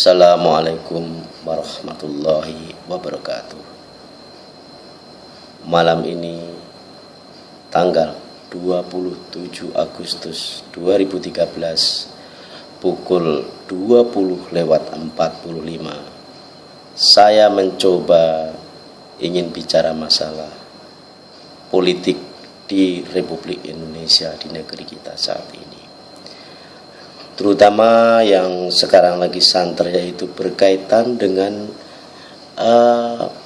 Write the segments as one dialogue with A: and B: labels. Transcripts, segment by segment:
A: Assalamualaikum warahmatullahi wabarakatuh. Malam ini tanggal 27 Agustus 2013 pukul 20:45 saya mencoba ingin bicara masalah politik di Republik Indonesia, di negeri kita saat ini, terutama yang sekarang lagi santer, yaitu berkaitan dengan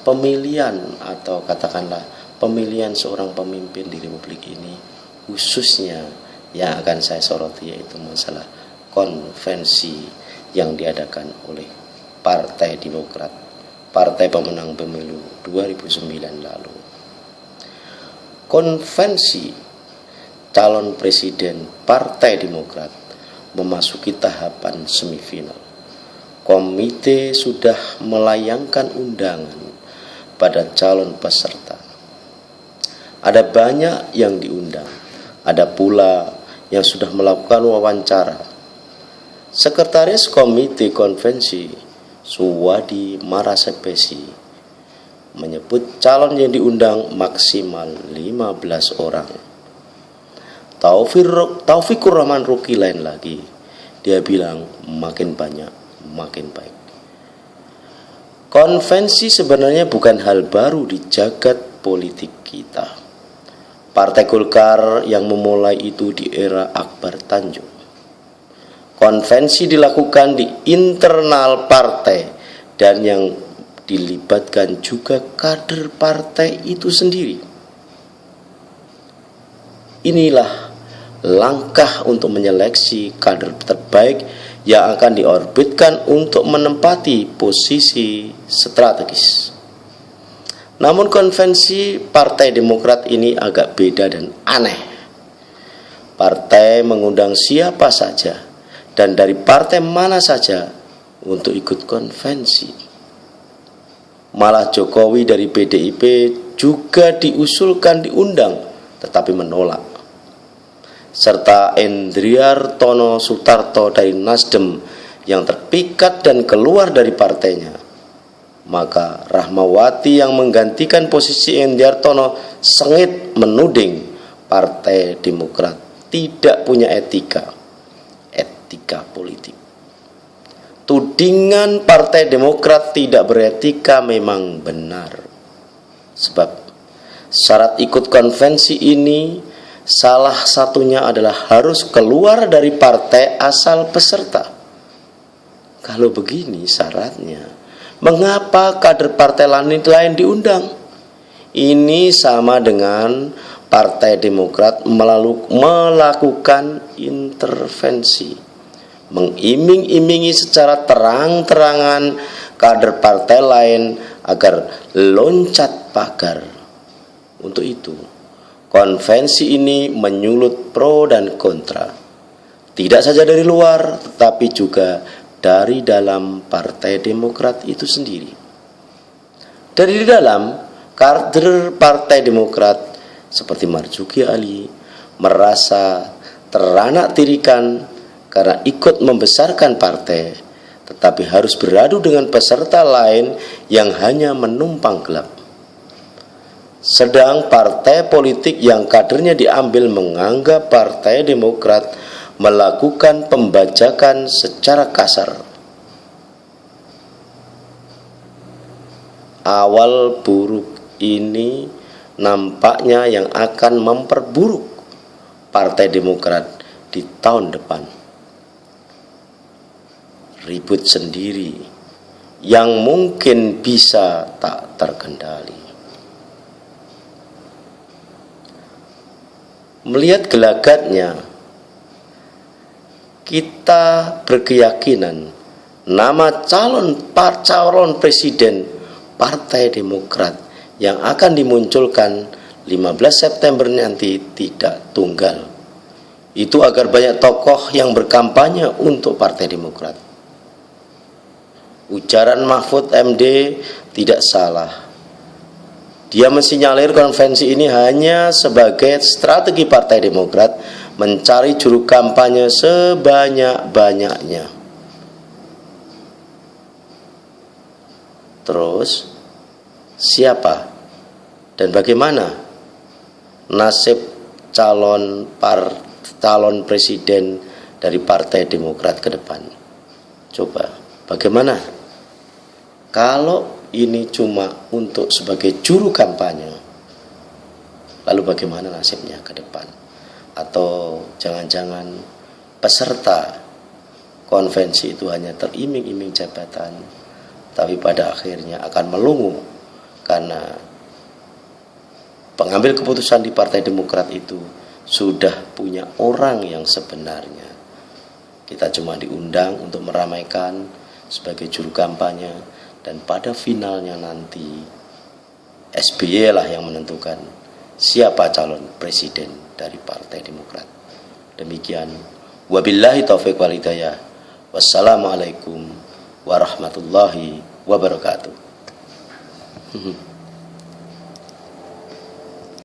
A: pemilihan atau katakanlah pemilihan seorang pemimpin di Republik ini, khususnya yang akan saya soroti yaitu masalah konvensi yang diadakan oleh Partai Demokrat, partai pemenang pemilu 2009 lalu. Konvensi calon presiden Partai Demokrat memasuki tahapan semifinal. Komite sudah melayangkan undangan pada calon peserta. Ada banyak yang diundang, ada pula yang sudah melakukan wawancara. Sekretaris Komite Konvensi Suwadi Marasepesi menyebut calon yang diundang maksimal 15 orang. Taufikur Rahman Ruki lain lagi, dia bilang makin banyak makin baik. Konvensi sebenarnya bukan hal baru di jagat politik kita. Partai Golkar yang memulai itu di era Akbar Tanjung. Konvensi dilakukan di internal partai dan yang dilibatkan juga kader partai itu sendiri. Inilah langkah untuk menyeleksi kader terbaik yang akan diorbitkan untuk menempati posisi strategis. Namun konvensi Partai Demokrat ini agak beda dan aneh. Partai mengundang siapa saja dan dari partai mana saja untuk ikut konvensi. Malah Jokowi dari PDIP juga diusulkan diundang tetapi menolak, serta Endriartono Sutarto dari Nasdem yang terpikat dan keluar dari partainya. Maka Rahmawati yang menggantikan posisi Endriartono sengit menuding Partai Demokrat tidak punya etika politik. Tudingan Partai Demokrat tidak beretika memang benar, sebab syarat ikut konvensi ini salah satunya adalah harus keluar dari partai asal peserta. Kalau begini syaratnya, mengapa kader partai lain diundang? Ini sama dengan Partai Demokrat melakukan intervensi, mengiming-imingi secara terang-terangan kader partai lain agar loncat pagar. Untuk itu, konvensi ini menyulut pro dan kontra, tidak saja dari luar, tetapi juga dari dalam Partai Demokrat itu sendiri. Dari dalam, kader Partai Demokrat seperti Marzuki Ali merasa teranak tirikan karena ikut membesarkan partai, tetapi harus beradu dengan peserta lain yang hanya menumpang gelap. Sedang partai politik yang kadernya diambil menganggap Partai Demokrat melakukan pembajakan secara kasar. Awal buruk ini nampaknya yang akan memperburuk Partai Demokrat di tahun depan. Ribut sendiri yang mungkin bisa tak terkendali. Melihat gelagatnya, kita berkeyakinan nama calon presiden Partai Demokrat yang akan dimunculkan 15 September nanti tidak tunggal. Itu agar banyak tokoh yang berkampanye untuk Partai Demokrat. Ujaran Mahfud MD tidak salah. Dia mensinyalir konvensi ini hanya sebagai strategi Partai Demokrat mencari juru kampanye sebanyak-banyaknya. Terus siapa dan bagaimana nasib calon presiden dari Partai Demokrat ke depan? Coba bagaimana kalau ini cuma untuk sebagai juru kampanye, lalu bagaimana nasibnya ke depan? Atau jangan-jangan peserta konvensi itu hanya teriming-iming jabatan, tapi pada akhirnya akan melungu karena pengambil keputusan di Partai Demokrat itu sudah punya orang yang sebenarnya. Kita cuma diundang untuk meramaikan sebagai juru kampanye, dan pada finalnya nanti SBY lah yang menentukan siapa calon presiden dari Partai Demokrat. Demikian, wabillahi taufiq wal hidayah. Wassalamualaikum warahmatullahi wabarakatuh.